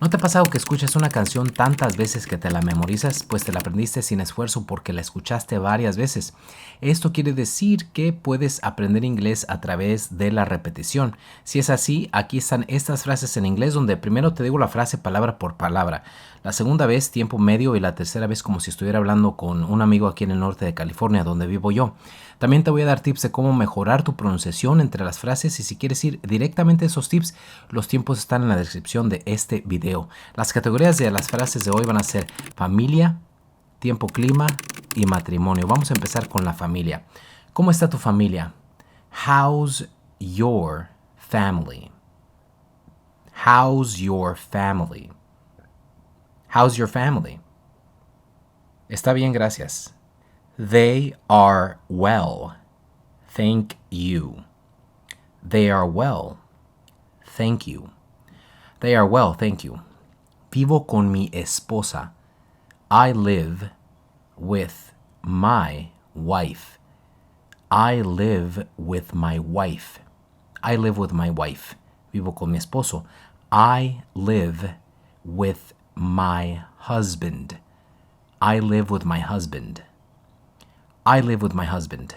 ¿No te ha pasado que escuchas una canción tantas veces que te la memorizas? Pues te la aprendiste sin esfuerzo porque la escuchaste varias veces. Esto quiere decir que puedes aprender inglés a través de la repetición. Si es así, aquí están estas frases en inglés donde primero te digo la frase palabra por palabra, la segunda vez tiempo medio y la tercera vez como si estuviera hablando con un amigo aquí en el norte de California, donde vivo yo. También te voy a dar tips de cómo mejorar tu pronunciación entre las frases y si quieres ir directamente a esos tips, los tiempos están en la descripción de este video. Las categorías de las frases de hoy van a ser familia, tiempo, clima y matrimonio. Vamos a empezar con la familia. ¿Cómo está tu familia? How's your family? How's your family? How's your family? Está bien, gracias. They are well. Thank you. They are well. Thank you. They are well, thank you. Vivo con mi esposa. I live with my wife. I live with my wife. I live with my wife. Vivo con mi esposo. I live with my husband. I live with my husband. I live with my husband.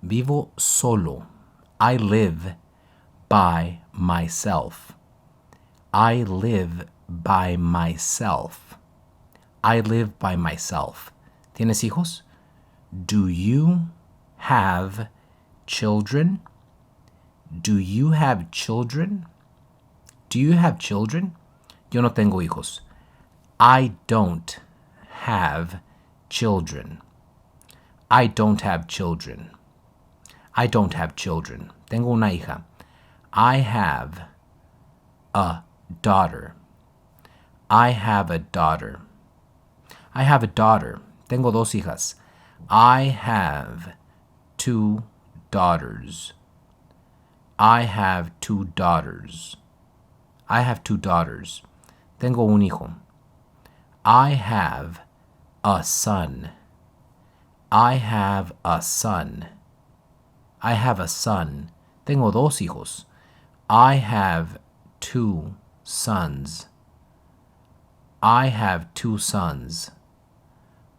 Vivo solo. I live by myself. I live by myself. I live by myself. ¿Tienes hijos? Do you have children? Do you have children? Do you have children? Yo no tengo hijos. I don't have children. I don't have children. I don't have children. Tengo una hija. I have a daughter. I have a daughter. I have a daughter. Tengo dos hijas. I have two daughters. I have two daughters. I have two daughters. Tengo un hijo. I have a son. I have a son. I have a son. Tengo dos hijos. I have two sons. I have two sons.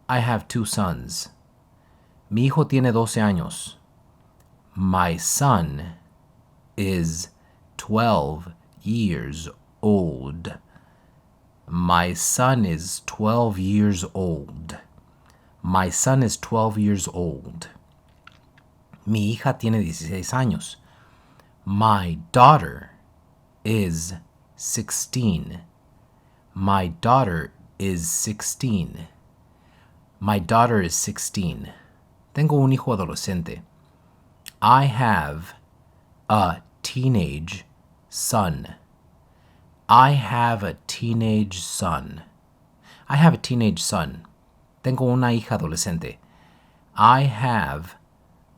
I have two sons. Mi hijo tiene 12 años. My son is 12 years old. My son is 12 years old. My son is 12 years old. Mi hija tiene 16 años. My daughter is 16. My daughter is 16. My daughter is 16. Tengo un hijo adolescente. I have a teenage son. I have a teenage son. I have a teenage son. Tengo una hija adolescente. I have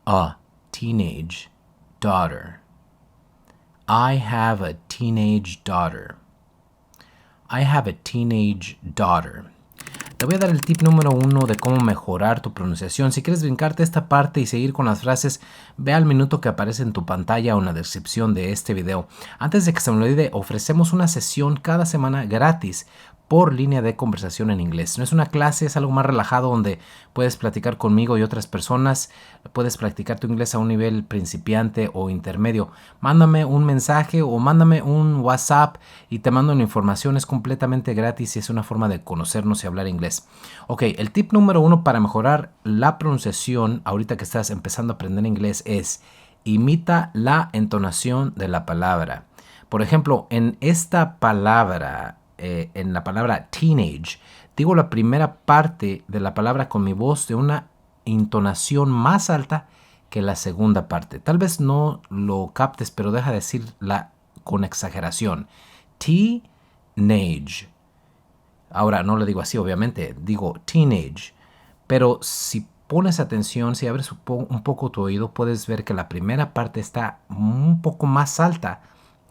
a teenage daughter. I have a teenage daughter. I have a teenage daughter. Te voy a dar el tip número 1 de cómo mejorar tu pronunciación. Si quieres brincarte esta parte y seguir con las frases, ve al minuto que aparece en tu pantalla o en la descripción de este video. Antes de que se me olvide, ofrecemos una sesión cada semana gratis por línea de conversación en inglés. No es una clase, es algo más relajado donde puedes platicar conmigo y otras personas. Puedes practicar tu inglés a un nivel principiante o intermedio. Mándame un mensaje o mándame un WhatsApp y te mando una información. Es completamente gratis y es una forma de conocernos y hablar inglés. Ok, el tip número 1 para mejorar la pronunciación ahorita que estás empezando a aprender inglés es imita la entonación de la palabra. Por ejemplo, en esta palabra, en la palabra teenage, digo la primera parte de la palabra con mi voz de una entonación más alta que la segunda parte. Tal vez no lo captes, pero deja de decirla con exageración. Teenage. Ahora no lo digo así, obviamente, digo teenage. Pero si pones atención, si abres un poco tu oído, puedes ver que la primera parte está un poco más alta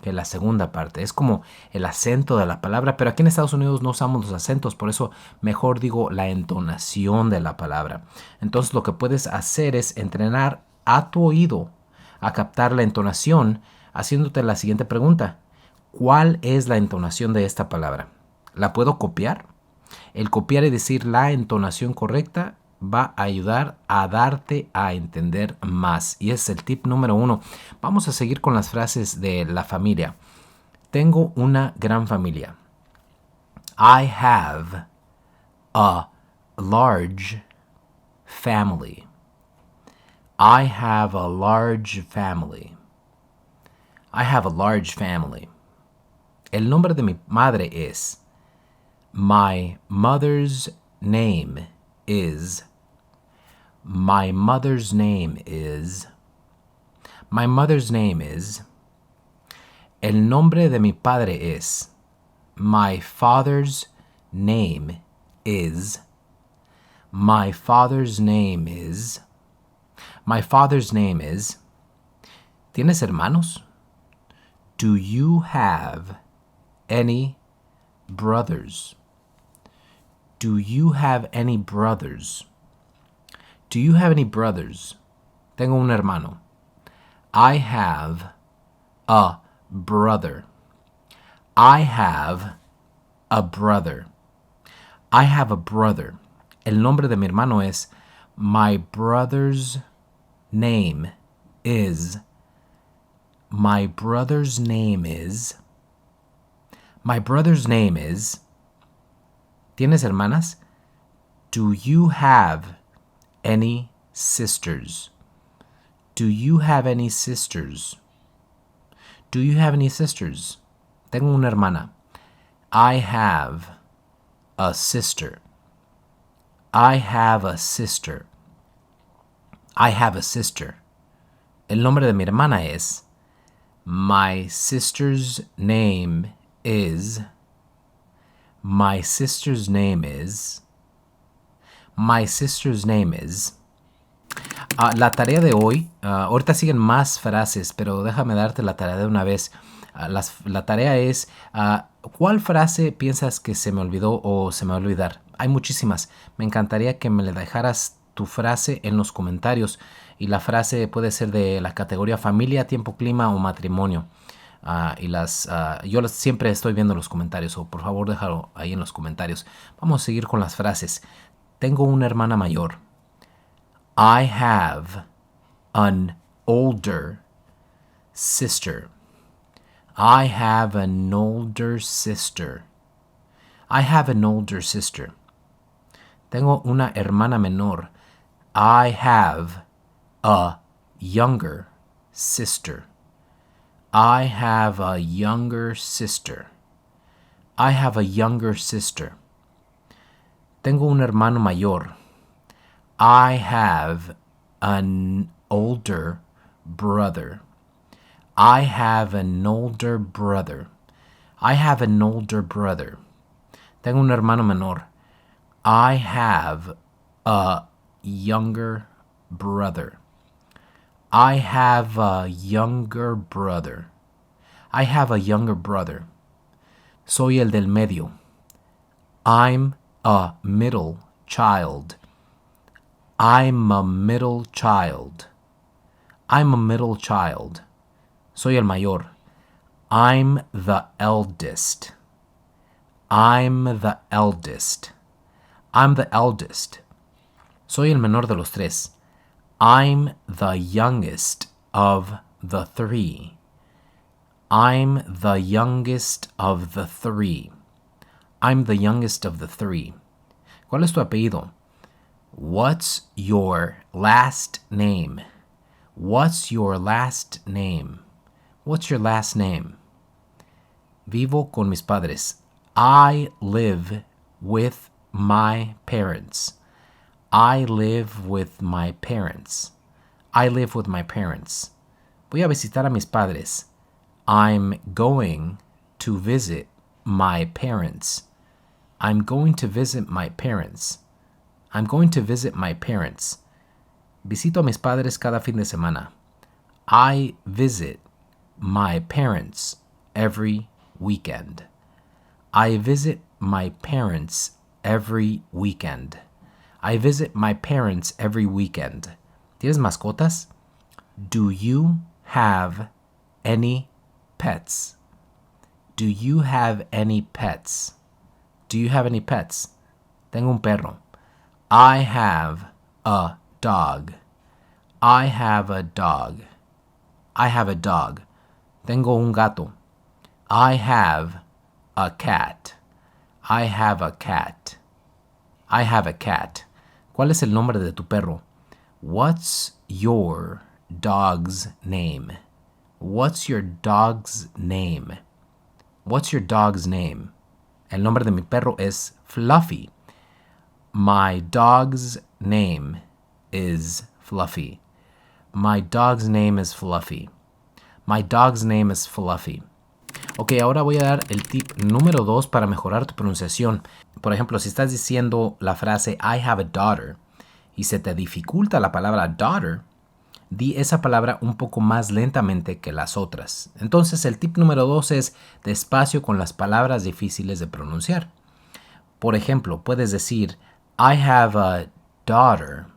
que la segunda parte. Es como el acento de la palabra, pero aquí en Estados Unidos no usamos los acentos, por eso mejor digo la entonación de la palabra. Entonces lo que puedes hacer es entrenar a tu oído a captar la entonación haciéndote la siguiente pregunta. ¿Cuál es la entonación de esta palabra? ¿La puedo copiar? El copiar y decir la entonación correcta va a ayudar a darte a entender más. Y ese es el tip número 1. Vamos a seguir con las frases de la familia. Tengo una gran familia. I have a large family. I have a large family. I have a large family. El nombre de mi madre es. My mother's name is. My mother's name is. My mother's name is. El nombre de mi padre es. My father's name is. My father's name is. My father's name is. ¿Tienes hermanos? Do you have any brothers? Do you have any brothers? Do you have any brothers? Tengo un hermano. I have a brother. I have a brother. I have a brother. El nombre de mi hermano es. My brother's name is. My brother's name is. My brother's name is. ¿Tienes hermanas? Do you have any sisters? Do you have any sisters? Do you have any sisters? Tengo una hermana. I have a sister. I have a sister. I have a sister. El nombre de mi hermana es. My sister's name is. My sister's name is. My sister's name is. La tarea de hoy, ahorita siguen más frases, pero déjame darte la tarea de una vez. La tarea es, ¿cuál frase piensas que se me olvidó o se me va a olvidar? Hay muchísimas. Me encantaría que me le dejaras tu frase en los comentarios. Y la frase puede ser de la categoría familia, tiempo, clima o matrimonio. Yo siempre estoy viendo los comentarios, o por favor déjalo ahí en los comentarios. Vamos a seguir con las frases. Tengo una hermana mayor. I have an older sister. I have an older sister. I have an older sister. Tengo una hermana menor. I have a younger sister. I have a younger sister. I have a younger sister. Tengo un hermano mayor. I have an older brother. I have an older brother. I have an older brother. Tengo un hermano menor. I have a younger brother. I have a younger brother. I have a younger brother. Soy el del medio. I'm a middle child. I'm a middle child. I'm a middle child. Soy el mayor. I'm the eldest. I'm the eldest. I'm the eldest. Soy el menor de los tres. I'm the youngest of the three. I'm the youngest of the three. I'm the youngest of the three. ¿Cuál es tu apellido? What's your last name? What's your last name? What's your last name? Vivo con mis padres. I live with my parents. I live with my parents. I live with my parents. Voy a visitar a mis padres. I'm going to visit my parents. I'm going to visit my parents. I'm going to visit my parents. Visito a mis padres cada fin de semana. I visit my parents every weekend. I visit my parents every weekend. I visit my parents every weekend. ¿Tienes mascotas? Do you have any pets? Do you have any pets? Do you have any pets? Tengo un perro. I have a dog. I have a dog. I have a dog. Tengo un gato. I have a cat. I have a cat. I have a cat. ¿Cuál es el nombre de tu perro? What's your dog's name? What's your dog's name? What's your dog's name? El nombre de mi perro es Fluffy. My dog's name is Fluffy. My dog's name is Fluffy. My dog's name is Fluffy. Ok, ahora voy a dar el tip número 2 para mejorar tu pronunciación. Por ejemplo, si estás diciendo la frase I have a daughter y se te dificulta la palabra daughter, di esa palabra un poco más lentamente que las otras. Entonces, el tip número 2 es despacio con las palabras difíciles de pronunciar. Por ejemplo, puedes decir I have a daughter.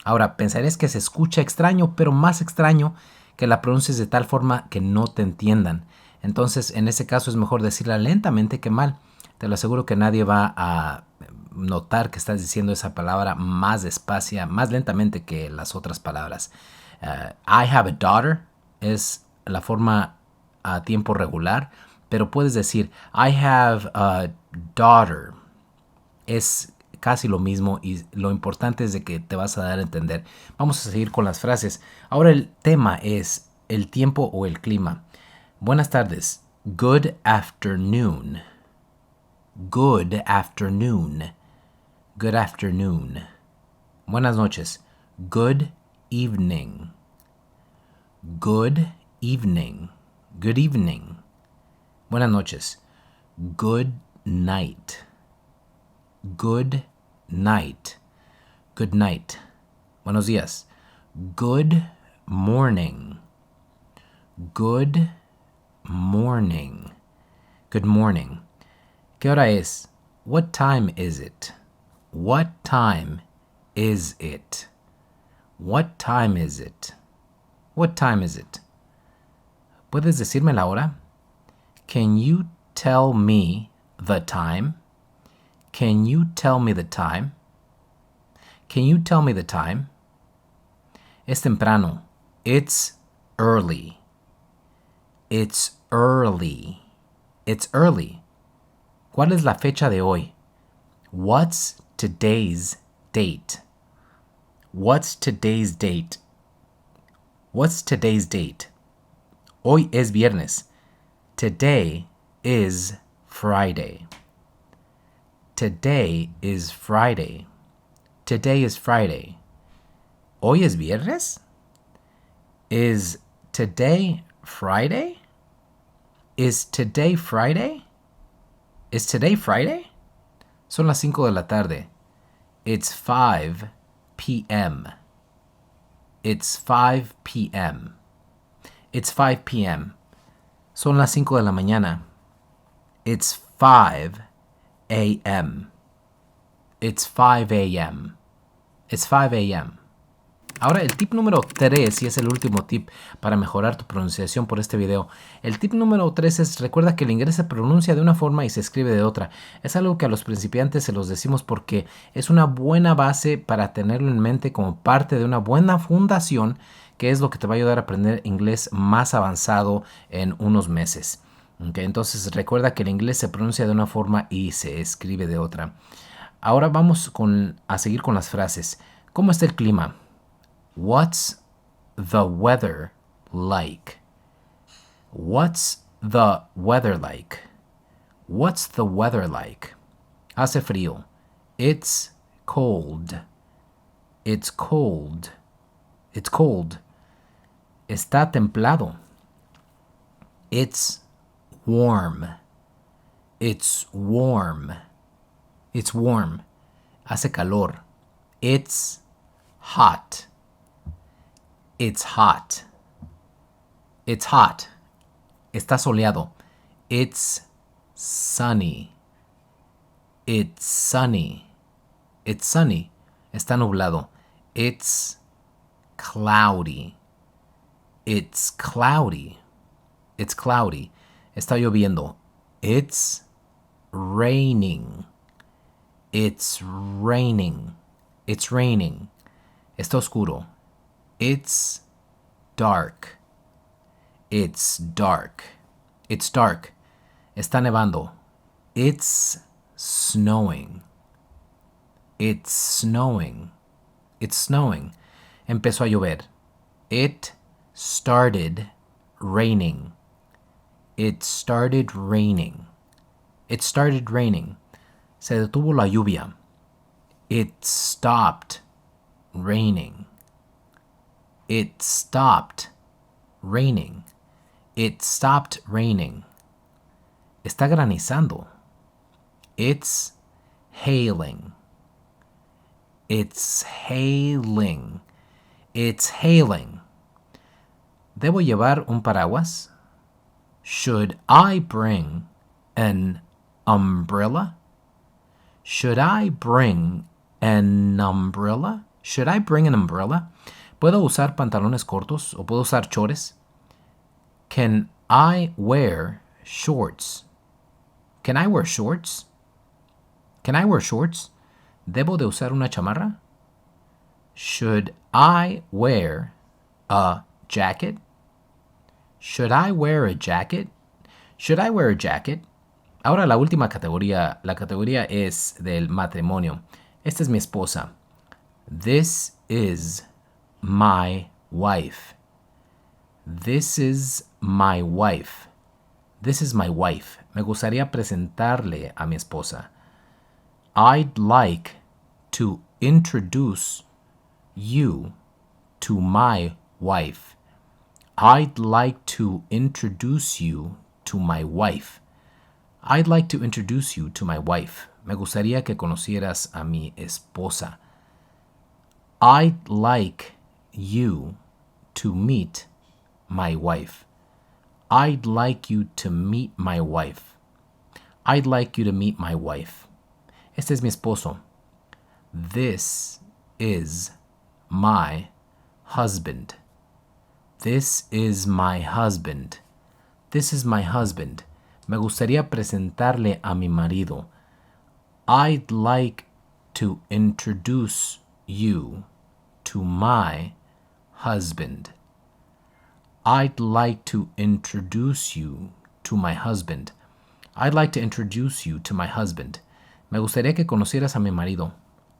Ahora, pensarías que se escucha extraño, pero más extraño que la pronuncies de tal forma que no te entiendan. Entonces, en ese caso es mejor decirla lentamente que mal. Te lo aseguro que nadie va a notar que estás diciendo esa palabra más despacia, más lentamente que las otras palabras. I have a daughter es la forma a tiempo regular, pero puedes decir I have a daughter. Es casi lo mismo y lo importante es de que te vas a dar a entender. Vamos a seguir con las frases. Ahora el tema es el tiempo o el clima. Buenas tardes. Good afternoon. Good afternoon. Good afternoon. Buenas noches. Good evening. Good evening. Good evening. Buenas noches. Good night. Good night. Good night. Buenos días. Good morning. Good morning. Good morning. ¿Qué hora es? What time is it? What time is it? What time is it? What time is it? ¿Puedes decirme la hora? Can you tell me the time? Can you tell me the time? Can you tell me the time? Es temprano. It's early. It's early. It's early. ¿Cuál es la fecha de hoy? What's today's date? What's today's date? What's today's date? Hoy es viernes. Today is Friday. Today is Friday. Today is Friday. ¿Hoy es viernes? Is today Friday? Is today Friday? Is today Friday? Son las 5 de la tarde. It's 5 p.m. It's 5 p.m. It's 5 p.m. Son las 5 de la mañana. It's 5 a.m. It's 5 a.m. It's 5 a.m. Ahora el tip número 3, y es el último tip para mejorar tu pronunciación por este video. El tip número 3 es, recuerda que el inglés se pronuncia de una forma y se escribe de otra. Es algo que a los principiantes se los decimos porque es una buena base para tenerlo en mente como parte de una buena fundación, que es lo que te va a ayudar a aprender inglés más avanzado en unos meses. Okay, entonces recuerda que el inglés se pronuncia de una forma y se escribe de otra. Ahora vamos a seguir con las frases. ¿Cómo está el clima? What's the weather like? What's the weather like? What's the weather like? Hace frío. It's cold. It's cold. It's cold. Está templado. It's warm. It's warm. It's warm. Hace calor. It's hot. It's hot. It's hot. Está soleado. It's sunny. It's sunny. It's sunny. Está nublado. It's cloudy. It's cloudy. It's cloudy. Está lloviendo. It's raining. It's raining. It's raining. Está oscuro. It's dark. It's dark. It's dark. Está nevando. It's snowing. It's snowing. It's snowing. Empezó a llover. It started raining. It started raining. It started raining. Se detuvo la lluvia. It stopped raining. It stopped raining. It stopped raining. Está granizando. It's hailing. It's hailing. It's hailing. ¿Debo llevar un paraguas? Should I bring an umbrella? Should I bring an umbrella? Should I bring an umbrella? ¿Puedo usar pantalones cortos o puedo usar chores? Can I wear shorts? Can I wear shorts? Can I wear shorts? ¿Debo de usar una chamarra? Should I wear a jacket? Should I wear a jacket? Should I wear a jacket? Ahora la última categoría. La categoría es del matrimonio. Esta es mi esposa. This is my wife. This is my wife. This is my wife. Me gustaría presentarle a mi esposa. I'd like to introduce you to my wife. I'd like to introduce you to my wife. I'd like to introduce you to my wife. Me gustaría que conocieras a mi esposa. I'd like you to meet my wife. I'd like you to meet my wife. I'd like you to meet my wife. Este es mi esposo. This is my husband. This is my husband. This is my husband. Me gustaría presentarle a mi marido. I'd like to introduce you to my husband. I'd like to introduce you to my husband. I'd like to introduce you to my husband. Me gustaría que conocieras a mi marido.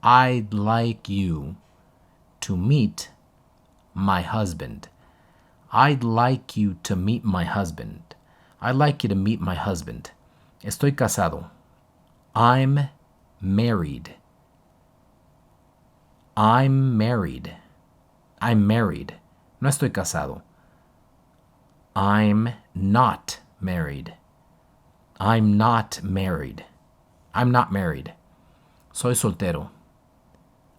I'd like you to meet my husband. I'd like you to meet my husband. I'd like you to meet my husband. Estoy casado. I'm married. I'm married. I'm married. No estoy casado. I'm not married. I'm not married. I'm not married. Soy soltero.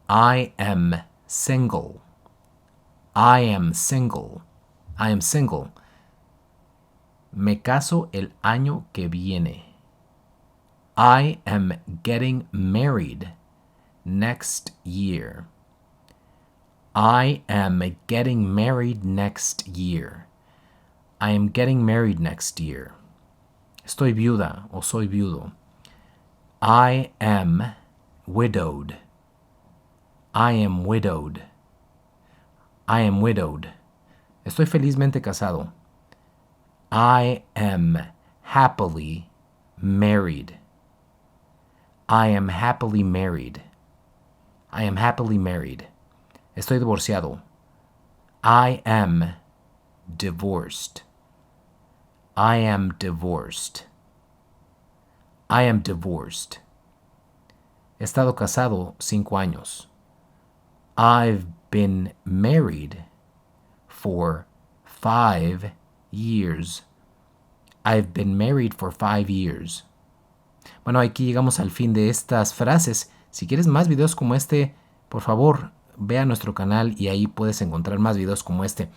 I am single. I am single. I am single. Me caso el año que viene. I am getting married next year. I am getting married next year. I am getting married next year. Estoy viuda o soy viudo. I am widowed. I am widowed. I am widowed. Estoy felizmente casado. I am happily married. I am happily married. I am happily married. Estoy divorciado. I am divorced. I am divorced. I am divorced. He estado casado 5 años. I've been married for 5 years. I've been married for 5 years. Bueno, aquí llegamos al fin de estas frases. Si quieres más videos como este, por favor, ve a nuestro canal y ahí puedes encontrar más videos como este.